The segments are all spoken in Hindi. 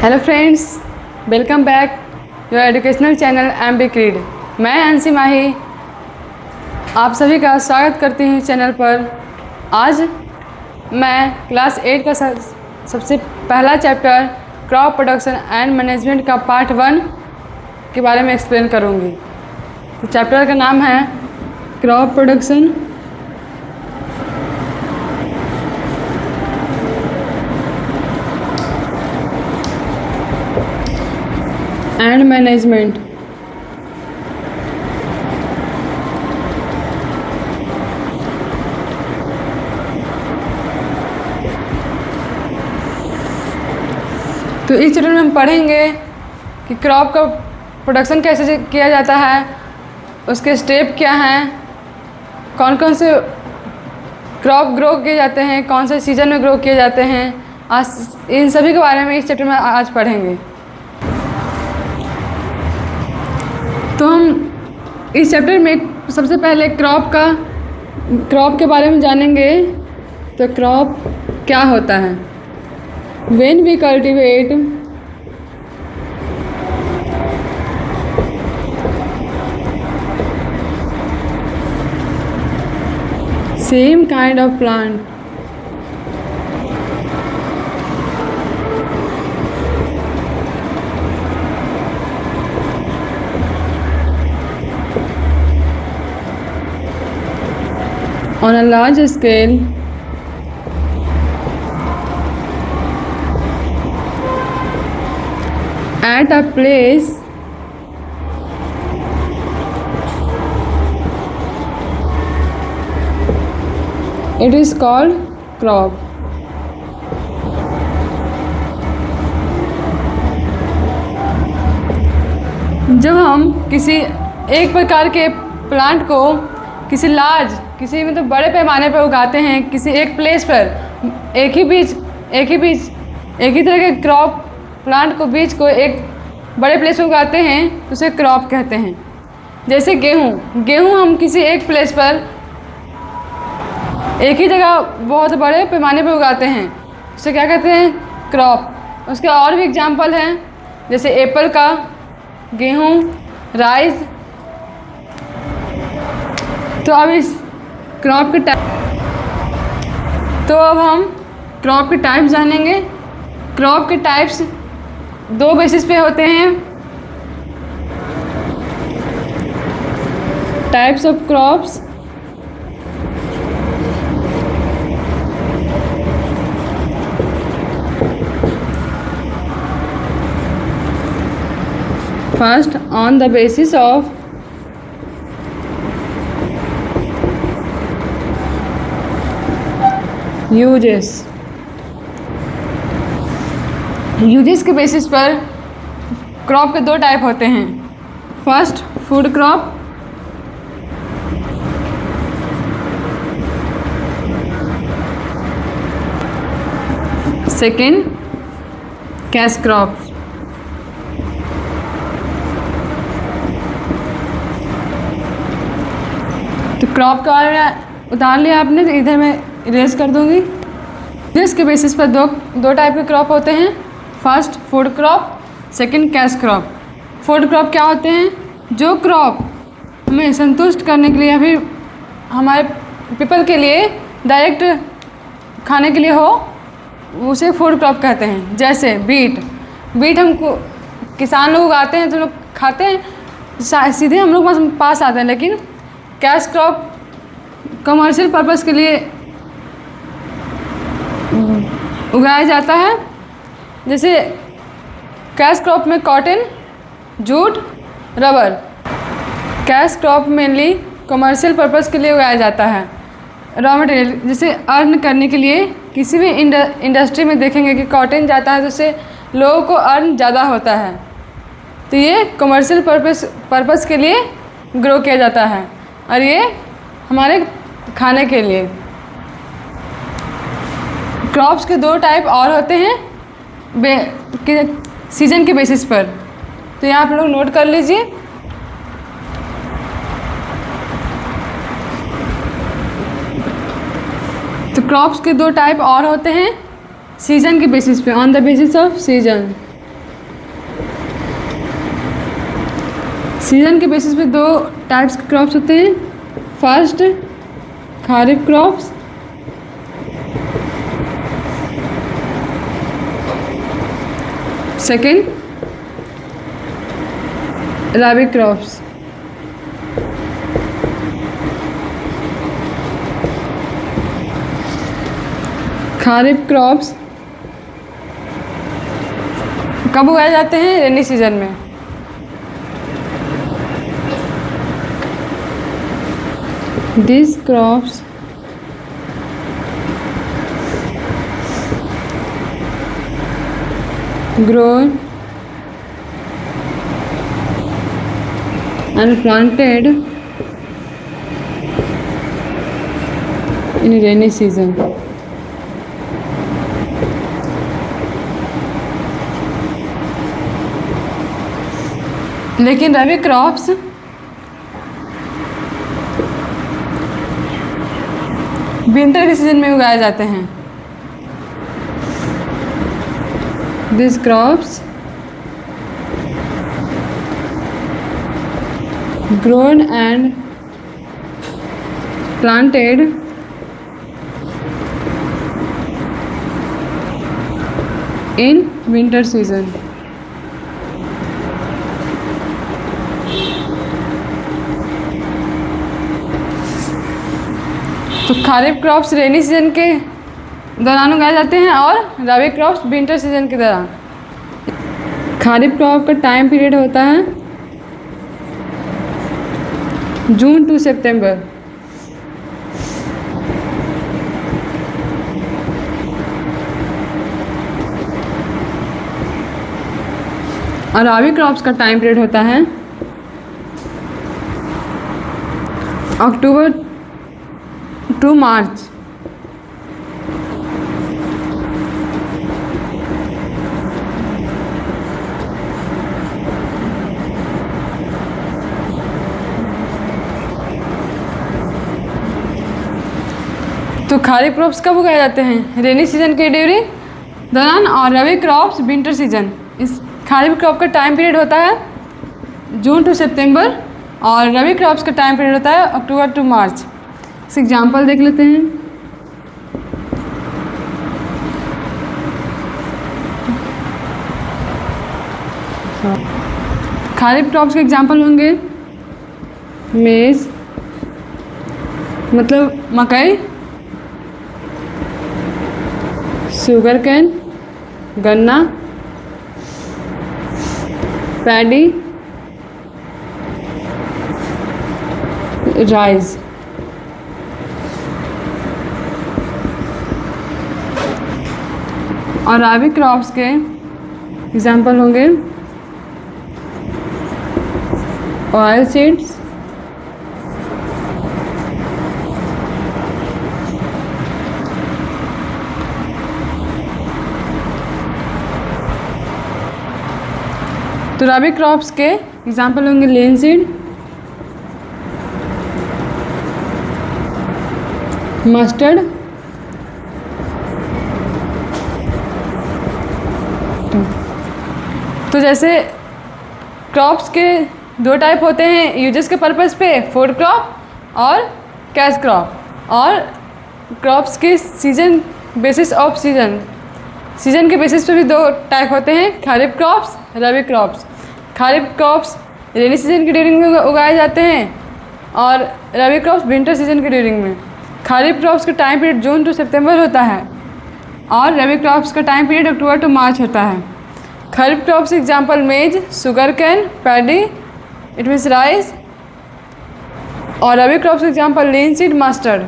Hello friends, welcome back your educational channel MB creed. मैं अंशी माही आप सभी का स्वागत करती हूँ चैनल पर। आज मैं क्लास 8 का सबसे पहला chapter crop production and management का पार्ट 1 के बारे में एक्सप्लेन करूँगी। तो चैप्टर का नाम है क्रॉप प्रोडक्शन एंड मैनेजमेंट। तो इस चैप्टर में हम पढ़ेंगे कि क्रॉप का प्रोडक्शन कैसे किया जाता है, उसके स्टेप क्या हैं, कौन कौन से क्रॉप ग्रो किए जाते हैं, कौन से सीजन में ग्रो किए जाते हैं। आज इन सभी के बारे में इस चैप्टर में आज पढ़ेंगे। तो हम इस चैप्टर में सबसे पहले क्रॉप के बारे में जानेंगे। तो क्रॉप क्या होता है? When we cultivate same kind of plant on a large scale at a place it is called crop. जब हम किसी एक प्रकार के प्लांट को किसी मतलब बड़े पैमाने पर उगाते हैं, किसी एक प्लेस पर एक ही तरह के क्रॉप प्लांट को बीज को एक बड़े प्लेस पर उगाते हैं तो उसे क्रॉप कहते हैं। जैसे गेहूँ हम किसी एक प्लेस पर एक ही जगह बहुत बड़े पैमाने पर उगाते हैं, उसे क्या कहते हैं? क्रॉप। उसके और भी एग्जाम्पल हैं, जैसे एप्पल का, गेहूँ, राइस। तो अब अब हम क्रॉप के टाइप्स जानेंगे। क्रॉप के टाइप्स 2 बेसिस पे होते हैं। Types of crops. First, on the basis of uses के बेसिस पर क्रॉप के 2 टाइप होते हैं। First, food crop. Second, cash crop. तो क्रॉप का उतार लिया आपने, तो इधर मैं इरेज कर दूंगी। जिसके बेसिस पर दो टाइप के क्रॉप होते हैं। First, food crop. Second, cash crop. Food crop क्या होते हैं? जो क्रॉप हमें संतुष्ट करने के लिए या फिर हमारे पीपल के लिए डायरेक्ट खाने के लिए हो, उसे फूड क्रॉप कहते हैं। जैसे बीट हमको किसान लोग उगाते हैं तो लोग खाते हैं, सीधे हम लोग पास आते हैं। लेकिन कैश क्रॉप कमर्शियल पर्पस के लिए उगाया जाता है। जैसे कैश क्रॉप में cotton, jute, rubber. Cash crop mainly commercial purpose के लिए उगाया जाता है। रॉ मटेरियल जैसे अर्न करने के लिए किसी भी इंडस्ट्री में देखेंगे कि कॉटन जाता है तो उससे लोगों को अर्न ज़्यादा होता है। तो ये कमर्शियल पर्पस के लिए ग्रो किया जाता है और ये हमारे खाने के लिए। क्रॉप्स के 2 टाइप और होते हैं सीजन के बेसिस पर। तो यहाँ आप लोग नोट कर लीजिए। तो क्रॉप्स के 2 टाइप और होते हैं सीजन के बेसिस पे, on the basis of season. Season के बेसिस पे दो टाइप्स के क्रॉप्स होते हैं। फर्स्ट खारिफ क्रॉप्स, सेकेंड रबी क्रॉप्स। खारिफ क्रॉप्स कब उगाए जाते हैं? रेनी सीजन में। These crops grown and planted in rainy season. लेकिन रबी क्रॉप्स विंटर के सीजन में उगाए जाते हैं। These crops grown and planted in winter season. तो खारिफ क्रॉप्स रेनी सीजन के दौरान उगाए जाते हैं और रबी क्रॉप्स विंटर सीजन के दौरान। खारिफ क्रॉप का टाइम पीरियड होता है जून टू सितंबर। और रबी क्रॉप्स का टाइम पीरियड होता है अक्टूबर टू मार्च। तो खारिफ क्रॉप्स कब उगाए जाते हैं? रेनी सीजन के ड्यूरिंग दौरान, और रबी क्रॉप्स विंटर सीजन। इस खारिफ क्रॉप का टाइम पीरियड होता है जून टू सितंबर और रबी क्रॉप्स का टाइम पीरियड होता है अक्टूबर टू मार्च। इस एग्जाम्पल देख लेते हैं। खारिफ क्रॉप्स के एग्जाम्पल होंगे मेज मतलब मकई, शुगर कैन गन्ना, पैडी, राइस। और रबी क्रॉप्स के एग्जाम्पल होंगे ऑयल सीड्स, तो रबी क्रॉप्स के एग्जाम्पल होंगे लिनसीड, मस्टर्ड, तो जैसे क्रॉप्स के दो टाइप होते हैं यूजेस के पर्पस पे, फूड क्रॉप और कैश क्रॉप। और क्रॉप्स के सीजन बेसिस ऑफ सीजन के बेसिस पे भी दो टाइप होते हैं, kharif crops, rabi crops. Kharif crops rainy season के ड्यूरिंग में उगाए जाते हैं और रबी क्रॉप्स विंटर सीजन के ड्यूरिंग में। खारिफ क्रॉप्स का टाइम पीरियड जून टू सितंबर होता है और रबी क्रॉप्स का टाइम पीरियड अक्टूबर टू मार्च होता है। खारिफ क्रॉप्स एग्जाम्पल मेज, sugar cane, paddy it means rice, और rabi crops example linseed, mustard.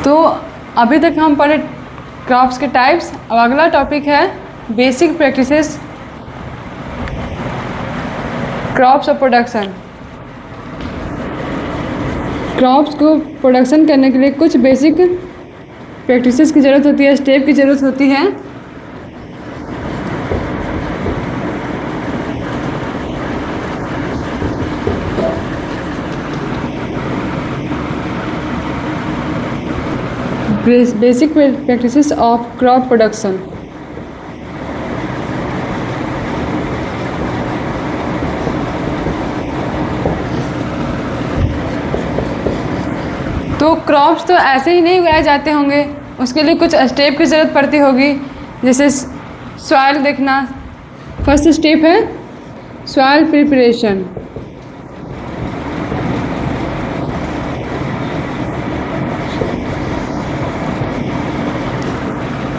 तो अभी तक हम पढ़े क्रॉप्स के टाइप्स। अब अगला टॉपिक है basic practices crops of production. Crops को प्रोडक्शन करने के लिए कुछ बेसिक प्रैक्टिसेस की ज़रूरत होती है, स्टेप की ज़रूरत होती है। Basic practices of crop production. Crops तो ऐसे ही नहीं उगाए जाते होंगे, उसके लिए कुछ स्टेप की ज़रूरत पड़ती होगी, जैसे सॉइल देखना। फर्स्ट स्टेप है सॉइल प्रिपरेशन।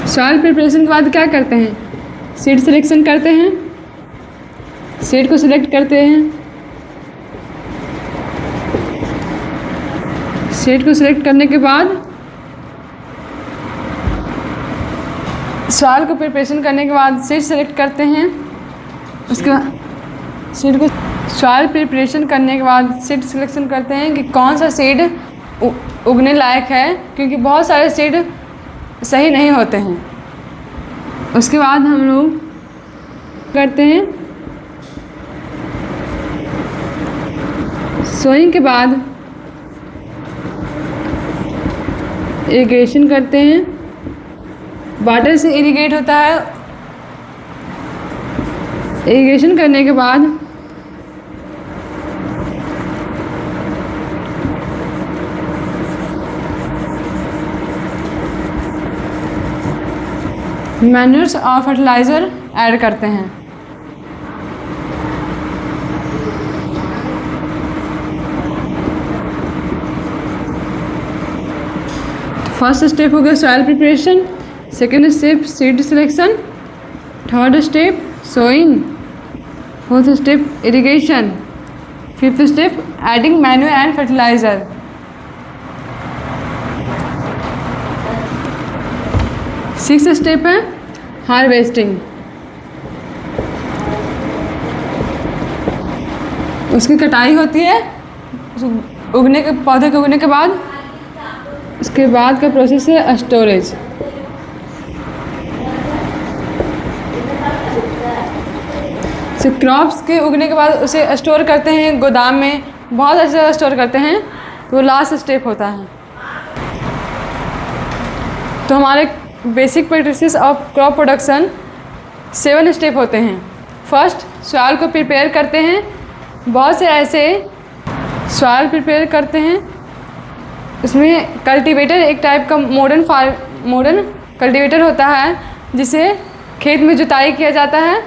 सॉइल प्रिपरेशन के बाद क्या करते हैं, सीड सिलेक्शन करते हैं, सीड को सिलेक्ट करते हैं। सीड को सिलेक्ट करने के बाद सॉइल को प्रिपरेशन करने के बाद सीड सेलेक्ट करते हैं। उसके बाद सीड को सॉइल प्रिपरेशन करने के बाद सीड सिलेक्शन करते हैं कि कौन सा सीड उगने लायक है, क्योंकि बहुत सारे सीड सही नहीं होते हैं। उसके बाद हम लोग करते हैं सोइंग के बाद इरिगेशन करते हैं, वाटर से इरिगेट होता है। इरिगेशन करने के बाद मैन्यूर्स और फर्टिलाइज़र ऐड करते हैं। फर्स्ट स्टेप हो गया soil preparation, second step seed selection, third step sowing, fourth step irrigation, fifth step adding manure and fertilizer. Sixth step है हार्वेस्टिंग। उसकी कटाई होती है उगने के पौधे के उगने के बाद। इसके बाद का प्रोसेस है स्टोरेज। क्रॉप्स के उगने के बाद उसे स्टोर करते हैं गोदाम में, बहुत अच्छी जगह स्टोर करते हैं, तो लास्ट स्टेप होता है। तो हमारे basic practices of crop production 7 step होते हैं। फर्स्ट सॉइल को प्रिपेयर करते हैं, बहुत से ऐसे सॉइल प्रिपेयर करते हैं। इसमें कल्टीवेटर एक टाइप का मॉडर्न कल्टीवेटर होता है, जिसे खेत में जुताई किया जाता है।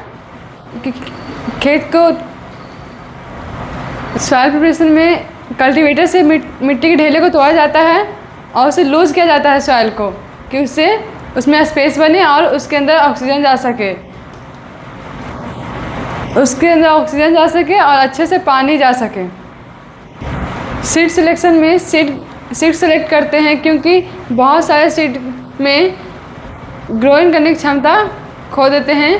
खेत को सॉइल प्रिपरेशन में कल्टीवेटर से मिट्टी के ढेले को तोड़ा जाता है और उसे लूज़ किया जाता है सॉइल को, कि उससे उसमें स्पेस बने और उसके अंदर ऑक्सीजन जा सके, और अच्छे से पानी जा सके। सीड सिलेक्शन में सीड सेलेक्ट करते हैं, क्योंकि बहुत सारे सीड में ग्रोइंग करने की क्षमता खो देते हैं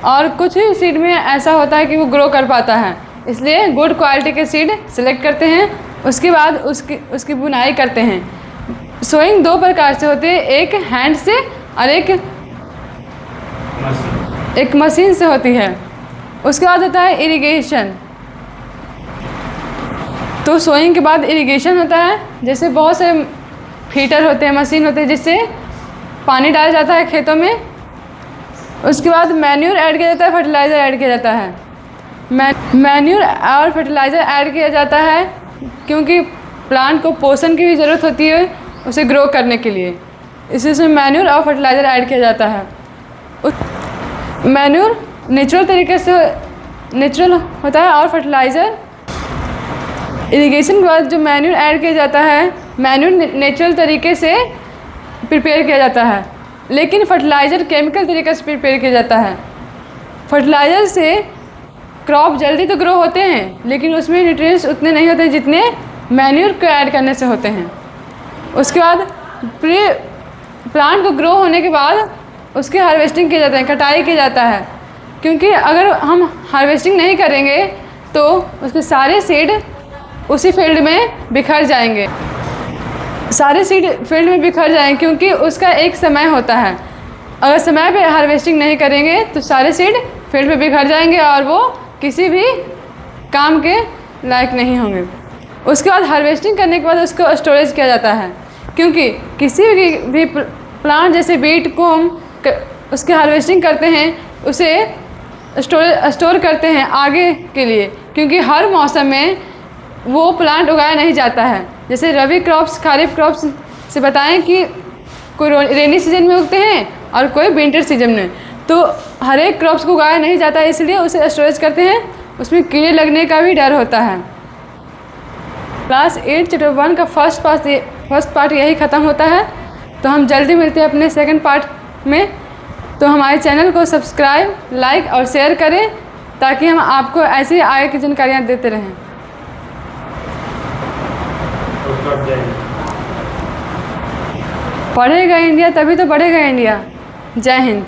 और कुछ ही सीड में ऐसा होता है कि वो ग्रो कर पाता है, इसलिए गुड क्वालिटी के सीड सेलेक्ट करते हैं। उसके बाद उसकी बुनाई करते हैं। सोइंग 2 प्रकार से होती है, एक हैंड से और एक मशीन से होती है। उसके बाद होता है इरिगेशन। तो सोइंग के बाद इरिगेशन होता है, जैसे बहुत से फीटर होते हैं, मशीन होते हैं, जिससे पानी डाला जाता है खेतों में। उसके बाद मैन्यूर ऐड किया जाता है, फर्टिलाइज़र ऐड किया जाता है। मैन्यूर और फर्टिलाइज़र ऐड किया जाता है क्योंकि प्लांट को पोषण की भी ज़रूरत होती है उसे ग्रो करने के लिए, इसलिए मैन्यूर और फर्टिलाइज़र ऐड किया जाता है। मैन्यूर नेचुरल तरीके से नेचुरल होता है और फर्टिलाइज़र इरिगेशन के बाद जो मैन्यूर ऐड किया जाता है, मैन्यूर नेचुरल तरीके से प्रिपेयर किया जाता है, लेकिन फर्टिलाइज़र केमिकल तरीके से प्रिपेयर किया जाता है। फर्टिलाइज़र से क्रॉप जल्दी तो ग्रो होते हैं, लेकिन उसमें न्यूट्रिएंट्स उतने नहीं होते जितने मैन्यूर को ऐड करने से होते हैं। उसके बाद प्लांट को ग्रो होने के बाद उसकी हार्वेस्टिंग की जाती है, कटाई की जाता है, क्योंकि अगर हम हार्वेस्टिंग नहीं करेंगे तो उसके सारे सीड उसी फील्ड में बिखर जाएंगे, क्योंकि उसका एक समय होता है। अगर समय पे हार्वेस्टिंग नहीं करेंगे तो सारे सीड फील्ड में बिखर जाएंगे और वो किसी भी काम के लायक नहीं होंगे। उसके बाद हार्वेस्टिंग करने के बाद उसको स्टोरेज किया जाता है, क्योंकि किसी भी प्लांट जैसे बीट को हम उसकी हार्वेस्टिंग करते हैं, उसे स्टोर करते हैं आगे के लिए, क्योंकि हर मौसम में वो प्लांट उगाया नहीं जाता है। जैसे रबी क्रॉप्स, खरीफ क्रॉप्स से बताएं कि कोई रेनी सीजन में उगते हैं और कोई विंटर सीजन में। तो हर एक क्रॉप्स को उगाया नहीं जाता है, इसलिए उसे स्टोरेज करते हैं, उसमें कीड़े लगने का भी डर होता है। क्लास 8 चैप्टर 1 का फर्स्ट पार्ट यही ख़त्म होता है। तो हम जल्दी मिलते हैं अपने सेकंड पार्ट में। तो हमारे चैनल को सब्सक्राइब, लाइक और शेयर करें ताकि हम आपको ऐसी आगे की जानकारियाँ देते रहें। पढ़ेगा इंडिया तभी तो बढ़ेगा इंडिया। जय हिंद।